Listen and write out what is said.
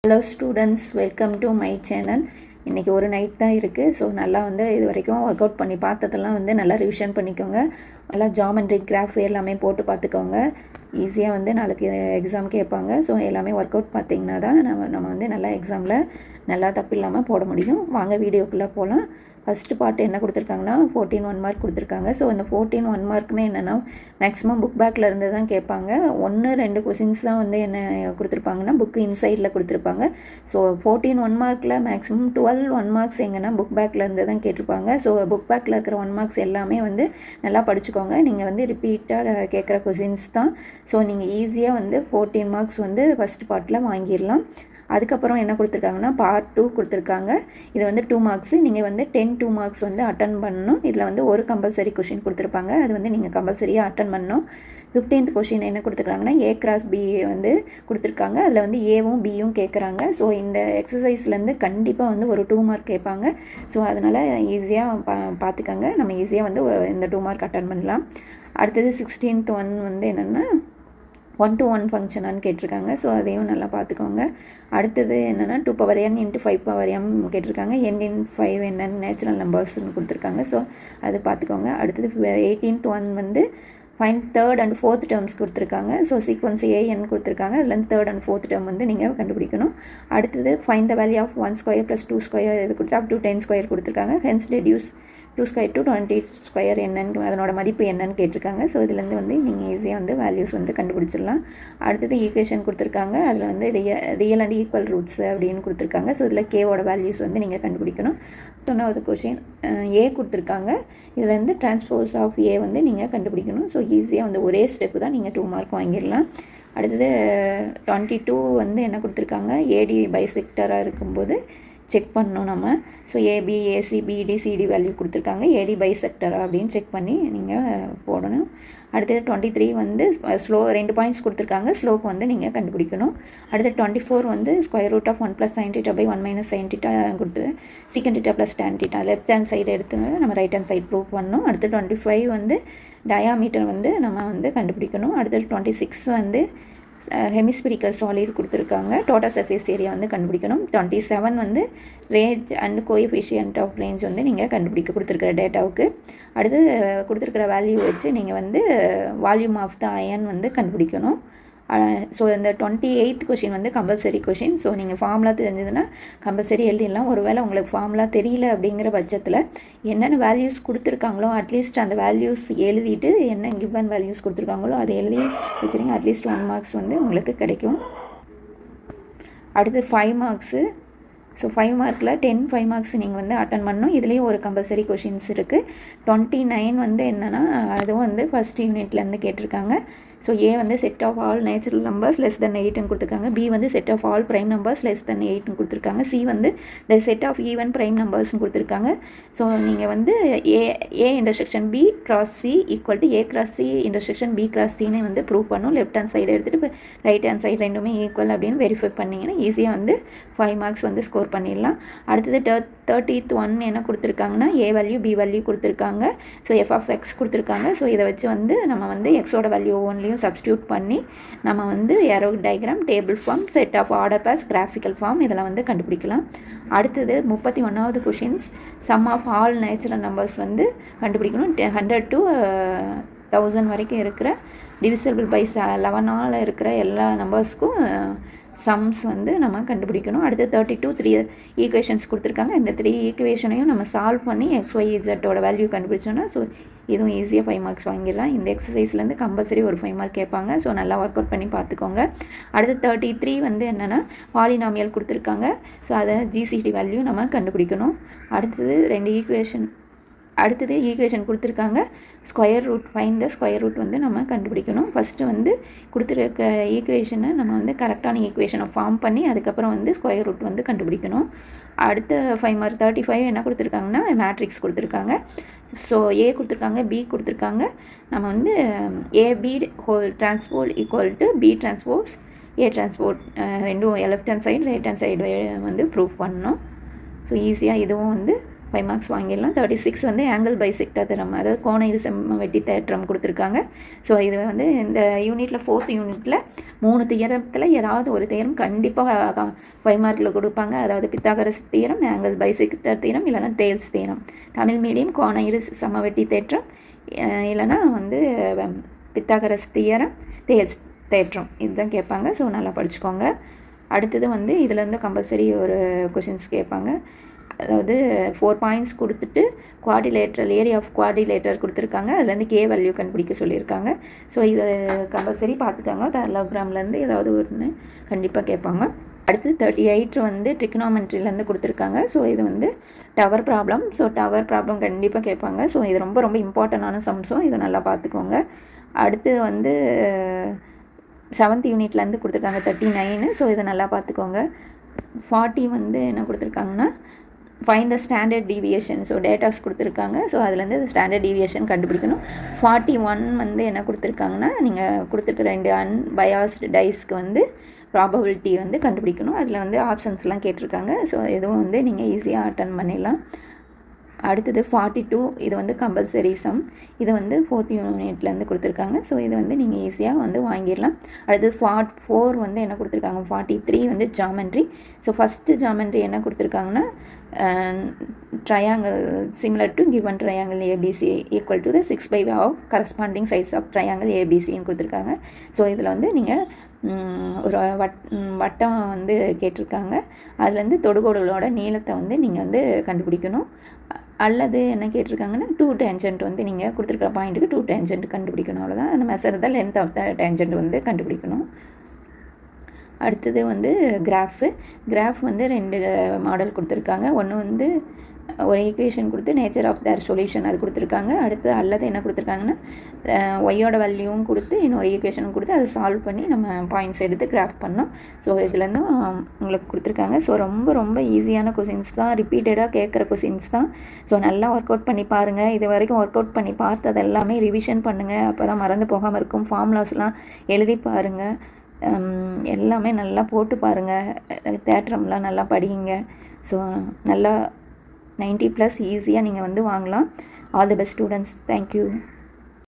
Hello students, welcome to my channel. இன்றைக்கி ஒரு night தான் இருக்குது. ஸோ நல்லா வந்து இது வரைக்கும் ஒர்க் அவுட் பண்ணி பார்த்ததெல்லாம் வந்து நல்லா ரிவிஷன் பண்ணிக்கோங்க. நல்லா ஜாமெண்ட்ரி கிராஃப் எல்லாமே போட்டு பார்த்துக்கோங்க. ஈஸியாக வந்து நாளைக்கு எக்ஸாம் கேட்பாங்க. ஸோ எல்லாமே ஒர்க் அவுட் பார்த்திங்கன்னா தான் நம்ம வந்து நல்லா எக்ஸாமில் நல்லா தப்பு இல்லாமல் போட முடியும். வாங்க வீடியோக்குள்ளே போகலாம். ஃபஸ்ட்டு பார்ட் என்ன கொடுத்துருக்காங்கன்னா 14 1 மார்க் கொடுத்துருக்காங்க. ஸோ அந்த 14 1 மார்க்குமே என்னென்னா மேக்ஸிமம் புக் பேக்கில் இருந்து தான் கேட்பாங்க. 1-2 கொஷின்ஸ் தான் வந்து என்ன கொடுத்துருப்பாங்கன்னா புக்கு இன்சைடில் கொடுத்துருப்பாங்க. ஸோ 14 1 மார்க்கில் மேக்ஸிமம் 12 1 மார்க்ஸ் எங்கன்னா புக் பேக்கில் இருந்து தான் கேட்டிருப்பாங்க. ஸோ புக் பேக்கில் இருக்கிற 1 மார்க்ஸ் எல்லாமே வந்து நல்லா படிச்சுக்கோங்க. நீங்கள் வந்து ரிப்பீட்டாக கேட்குற கொஷின்ஸ் தான். ஸோ நீங்கள் ஈஸியாக வந்து 14 மார்க்ஸ் வந்து ஃபஸ்ட் பார்ட்டில் வாங்கிடலாம். அதுக்கப்புறம் என்ன கொடுத்துருக்காங்கன்னா பார்ட் 2 கொடுத்துருக்காங்க. இது வந்து 2 மார்க்ஸு. நீங்கள் வந்து 2 மார்க்ஸ் வந்து அட்டன் பண்ணணும். இதில் வந்து ஒரு கம்பல்சரி கொஷின் கொடுத்துருப்பாங்க. அது வந்து நீங்கள் கம்பல்சரியாக அட்டன் பண்ணணும். 15th கொஷின் என்ன கொடுத்துருக்காங்கன்னா A × B வந்து கொடுத்துருக்காங்க. அதில் வந்து ஏவும் பியும் கேட்குறாங்க. ஸோ இந்த எக்ஸசைஸ்லேருந்து கண்டிப்பாக வந்து ஒரு 2 மார்க் கேட்பாங்க. ஸோ அதனால் ஈஸியாக பார்த்துக்கோங்க. நம்ம ஈஸியாக வந்து இந்த 2 மார்க் அட்டன் பண்ணலாம். அடுத்தது 16th ஒன் வந்து என்னென்னா 1-to-1 ஃபங்க்ஷனான்னு கேட்டிருக்காங்க. ஸோ அதையும் நல்லா பார்த்துக்கோங்க. அடுத்தது என்னென்னா 2n × 5m கேட்டிருக்காங்க. n/5 என்னன்னு நேச்சுரல் நம்பர்ஸ்ன்னு கொடுத்துருக்காங்க. ஸோ அது பார்த்துக்கோங்க. அடுத்தது 18th ஒன் வந்து find third and fourth terms கொடுத்துருக்காங்க. ஸோ சீக்வன்ஸ் an கொடுத்துருக்காங்க. அதுலேருந்து தேர்ட் அண்ட் ஃபோர்த் டேர்ம் வந்து நீங்கள் கண்டுபிடிக்கணும். அடுத்தது ஃபைண்ட் த வேல்யூ ஆஃப் 1² + 2² இது கொடுத்து அப் டு 10² கொடுத்துருக்காங்க. ஹென்ஸ் டெடியூஸ் 2² to 20² என்னன்னு அதனோட மதிப்பு என்னன்னு கேட்டிருக்காங்க. ஸோ இதுலேருந்து வந்து நீங்கள் ஈஸியாக வந்து வேல்யூஸ் வந்து கண்டுபிடிச்சிடலாம். அடுத்தது ஈக்குவேஷன் கொடுத்துருக்காங்க. அதில் வந்து ரியல் அண்ட் ஈக்குவல் ரூட்ஸ் அப்படின்னு கொடுத்துருக்காங்க. ஸோ இதில் கேவோட வேல்யூஸ் வந்து நீங்கள் கண்டுபிடிக்கணும். 9th கொஷின் ஏ கொடுத்துருக்காங்க. இதில் வந்து டிரான்ஸ்போஸ் ஆஃப் ஏ வந்து நீங்கள் கண்டுபிடிக்கணும். ஸோ ஈஸியாக வந்து ஒரே ஸ்டெப்பு தான் நீங்கள் 2 மார்க் வாங்கிடலாம். அடுத்தது 22 வந்து என்ன கொடுத்துருக்காங்க, ஏடி பைசெக்டராக இருக்கும்போது செக் பண்ணணும் நம்ம. ஸோ ஏபி ஏசி பிடி சிடி வேல்யூ கொடுத்துருக்காங்க. ஏடி பைசெக்டரா அப்படின்னு செக் பண்ணி நீங்கள் போடணும். அடுத்தது 23 வந்து ஸ்லோ 2 பாயிண்ட்ஸ் கொடுத்துருக்காங்க. ஸ்லோப் வந்து நீங்கள் கண்டுபிடிக்கணும். அடுத்து 24 வந்து √1 + sin θ / 1 - sin θ கொடுத்து secant θ + tan θ left hand side எடுத்து நம்ம ரைட் ஹேண்ட் சைடு ப்ரூவ் பண்ணணும். அடுத்து 25 வந்து டயாமீட்டர் வந்து நம்ம வந்து கண்டுபிடிக்கணும். அடுத்து 26 வந்து ஹெமிஸ்பிரிக்கல் சாலிட் கொடுத்துருக்காங்க. டோட்டல் சர்ஃபேஸ் ஏரியா வந்து கண்டுபிடிக்கணும். 27 வந்து range and coefficient of range வந்து நீங்கள் கொடுத்துருக்கிற டேட்டாவுக்கு. அடுத்து கொடுத்துருக்கிற வேல்யூ வச்சு நீங்கள் வந்து வால்யூம் ஆஃப் த அயன் வந்து கண்டுபிடிக்கணும். ஸோ இந்த 28th கொஷின் வந்து கம்பல்சரி கொஷின். ஸோ நீங்கள் ஃபார்முலா தெரிஞ்சதுன்னா கம்பல்சரி எழுதிடலாம். ஒருவேளை உங்களுக்கு ஃபார்முலா தெரியல அப்படிங்கிற பட்சத்தில் என்னென்ன வேல்யூஸ் கொடுத்துருக்காங்களோ அட்லீஸ்ட் அந்த வேல்யூஸ் எழுதிட்டு என்ன கிவன் வேல்யூஸ் கொடுத்துருக்காங்களோ அதை எழுதி வச்சுருங்க. அட்லீஸ்ட் 1 மார்க்ஸ் வந்து உங்களுக்கு கிடைக்கும். அடுத்து 5 மார்க்ஸு. ஸோ 5 மார்க்கில் 5 மார்க்ஸ் நீங்கள் வந்து அட்டன் பண்ணணும். இதுலேயும் ஒரு கம்பல்சரி கொஷின்ஸ் இருக்குது. 29 வந்து என்னென்னா அதுவும் வந்து ஃபஸ்ட் யூனிட்லேருந்து கேட்டிருக்காங்க. ஸோ ஏ வந்து set of all natural numbers <8 கொடுத்துருக்காங்க. பி வந்து set of all prime numbers <8 கொடுத்துருக்காங்க. சி வந்து the set of even prime நம்பர்ஸ்னு கொடுத்துருக்காங்க. ஸோ நீங்கள் வந்து A intersection B cross C equal to A cross C intersection B cross சின்னு வந்து ப்ரூவ் பண்ணும். லெஃப்ட் ஹேண்ட் சைடு எடுத்துகிட்டு ரைட் ஹேண்ட் சைடு ரெண்டுமே ஈக்குவல் அப்படின்னு வெரிஃபை பண்ணிங்கன்னா ஈஸியாக வந்து 5 மார்க்ஸ் வந்து ஸ்கோர் பண்ணிடலாம். அடுத்தது 30th ஒன் என்ன கொடுத்துருக்காங்கன்னா ஏ வேல்யூ பி வேல்யூ கொடுத்துருக்காங்க. ஸோ f(x) கொடுத்துருக்காங்க. ஸோ இதை வச்சு வந்து நம்ம வந்து எக்ஸோட வேல்யூ ஒன்லையும் சப்ஸ்டியூட் பண்ணி நம்ம வந்து arrow diagram, table form, set of order pairs, graphical form இதெல்லாம் வந்து கண்டுபிடிக்கலாம். அடுத்தது 31வது questions sum of all natural numbers வந்து கண்டுபிடிக்கணும். 100 to 1000 வரைக்கும் இருக்கிற டிவிசிபிள் பை 11 இருக்கிற எல்லா நம்பர்ஸ்க்கும் சம்ஸ் வந்து நம்ம கண்டுபிடிக்கணும். அடுத்து 32 3 ஈக்குவேஷன்ஸ் கொடுத்துருக்காங்க. இந்த 3 ஈக்குவேஷனையும் நம்ம சால்வ் பண்ணி XYZோட வேல்யூ கண்டுபிடிச்சோன்னா ஸோ இதுவும் ஈஸியாக 5 மார்க்ஸ் வாங்கிடலாம். இந்த எக்ஸசைஸ்லேருந்து கம்பல்சரி ஒரு 5 மார்க் கேட்பாங்க. ஸோ நல்லா ஒர்க் அவுட் பண்ணி பார்த்துக்கோங்க. அடுத்து 33 வந்து என்னென்னா பாலினாமியல் கொடுத்துருக்காங்க. ஸோ அதை ஜிசிடி வேல்யூ நம்ம கண்டுபிடிக்கணும். அடுத்தது 2 ஈக்குவேஷன் கொடுத்துருக்காங்க. Square root find the square root வந்து நம்ம கண்டுபிடிக்கணும். ஃபஸ்ட்டு வந்து கொடுத்துருக்க ஈக்குவேஷனை நம்ம வந்து கரெக்டான ஈக்குவேஷனை ஃபார்ம் பண்ணி அதுக்கப்புறம் வந்து ஸ்கொயர் ரூட் வந்து கண்டுபிடிக்கணும். அடுத்த 5 மார்க் 35 என்ன கொடுத்துருக்காங்கன்னா மேட்ரிக்ஸ் கொடுத்துருக்காங்க. ஸோ ஏ கொடுத்துருக்காங்க, பி கொடுத்துருக்காங்க. நம்ம வந்து AB whole transpose equal to B transpose A transpose ரெண்டும் left hand side right hand side வந்து ப்ரூவ் பண்ணணும். ஸோ ஈஸியாக இதுவும் வந்து 5 மார்க்ஸ் வாங்கிடலாம். 36 வந்து ஆங்கிள் பைசெக்டர் தியரம், அதாவது கோண இருசம வெட்டி தேற்றம் கொடுத்துருக்காங்க. ஸோ இது வந்து இந்த யூனிட்டில் 4th யூனிட்டில் 3 தியரத்தில் ஏதாவது ஒரு தியரம் கண்டிப்பாக 5 மார்க்கில் கொடுப்பாங்க. அதாவது Pythagoras theorem, angle bisector theorem, இல்லைனா தேல்ஸ் தியரம். தமிழ் மீடியம் கோண இரு சமவெட்டி தேற்றம், இல்லைனா வந்து பித்தாகரஸ் தியரம், தேல்ஸ் தேற்றம், இதுதான் கேட்பாங்க. ஸோ நல்லா படிச்சுக்கோங்க. அடுத்தது வந்து இதில் கம்பல்சரி ஒரு கொஷின்ஸ் கேட்பாங்க. அதாவது 4 பாயிண்ட்ஸ் கொடுத்துட்டு குவாடிலேட்டரல் ஏரியா ஆஃப் குவாடிலேட்டர் கொடுத்துருக்காங்க. அதுலேருந்து கே வேல்யூ கண்டுபிடிக்க சொல்லியிருக்காங்க. ஸோ இதை கம்பல்சரி பார்த்துக்காங்க. பேரலோகிராம்லேருந்து ஏதாவது ஒன்று கண்டிப்பாக கேட்பாங்க. அடுத்து 38 வந்து ட்ரிக்னாமெட்ரிலேருந்து கொடுத்துருக்காங்க. ஸோ இது வந்து tower problem. So tower problem கண்டிப்பாக கேட்பாங்க. ஸோ இது ரொம்ப ரொம்ப இம்பார்ட்டண்டான சம்ஸும், இதை நல்லா பார்த்துக்கோங்க. அடுத்து வந்து 7th யூனிட்லேருந்து கொடுத்துருக்காங்க 39. ஸோ இதை நல்லா பார்த்துக்கோங்க. 40 வந்து என்ன கொடுத்துருக்காங்கன்னா find the standard deviation. So datas கொடுத்துருக்காங்க. ஸோ அதுலேருந்து ஸ்டாண்டர்ட் டீவியேஷன் கண்டுபிடிக்கணும். 41 வந்து என்ன கொடுத்துருக்காங்கன்னா நீங்கள் கொடுத்துருக்க 2 அன்பயாஸ்டு டைஸ்க்கு வந்து ப்ராபபிலிட்டி வந்து கண்டுபிடிக்கணும். அதில் வந்து ஆப்ஷன்ஸ்லாம் கேட்டிருக்காங்க. ஸோ இதுவும் வந்து நீங்கள் ஈஸியாக அட்டன் பண்ணிடலாம். அடுத்தது 42, இது வந்து கம்பல்சரி சம். இது வந்து 4th யூனிட்லேருந்து கொடுத்துருக்காங்க. ஸோ இது வந்து நீங்கள் ஈஸியாக வந்து வாங்கிடலாம். அடுத்தது 44 வந்து என்ன கொடுத்துருக்காங்க, 43 வந்து ஜாமெண்ட்ரி. ஸோ ஃபஸ்ட்டு ஜாமெண்ட்ரி என்ன கொடுத்துருக்காங்கன்னா triangle similar to given triangle ABC equal to the 6/5 of corresponding சைஸ் ஆஃப் ட்ரையாங்கிள் ஏபிசின்னு கொடுத்துருக்காங்க. ஸோ இதில் வந்து நீங்கள் ஒரு வட்டம் வந்து கேட்டிருக்காங்க. அதுலேருந்து தொடுகோடுகளோட நீளத்தை வந்து நீங்கள் வந்து கண்டுபிடிக்கணும். அல்லது என்ன கேட்டிருக்காங்கன்னா 2 டேஞ்சன்ட் வந்து நீங்கள் கொடுத்துருக்குற பாயிண்ட்டுக்கு 2 டேஞ்சன்ட் கண்டுபிடிக்கணும். அவ்வளோதான். அந்த மெஷர் தான் லென்த் ஆஃப் த டேஞ்சன்ட் வந்து கண்டுபிடிக்கணும். அடுத்தது வந்து கிராஃப் வந்து 2 மாடல் கொடுத்துருக்காங்க. ஒன்று வந்து ஒரு ஈக்குவேஷன் கொடுத்து நேச்சர் ஆஃப் தேர் சொல்யூஷன் அது கொடுத்துருக்காங்க. அடுத்து அல்லது என்ன கொடுத்துருக்காங்கன்னா ஒய்யோட வேல்யூவும் கொடுத்து இன்னொரு ஈக்குவேஷனும் கொடுத்து அதை சால்வ் பண்ணி நம்ம பாயிண்ட்ஸ் எடுத்து கிராஃப் பண்ணோம். ஸோ இதுலேருந்தும் உங்களுக்கு கொடுத்துருக்காங்க. ஸோ ரொம்ப ரொம்ப ஈஸியான கொஷின்ஸ் தான், ரிப்பீட்டடாக கேட்குற கொஷின்ஸ் தான். ஸோ நல்லா ஒர்க் அவுட் பண்ணி பாருங்கள். இது வரைக்கும் ஒர்க் அவுட் பண்ணி பார்த்தது எல்லாமே ரிவிஷன் பண்ணுங்கள். அப்போ தான் மறந்து போகாமல் இருக்கும். ஃபார்முலாஸ்லாம் எழுதி பாருங்கள். எல்லாமே நல்லா போட்டு பாருங்கள். தேற்றம்லாம் நல்லா படிங்க. ஸோ நல்லா 90+ ஈஸியாக நீங்கள் வந்து வாங்கலாம். All the best students. Thank you.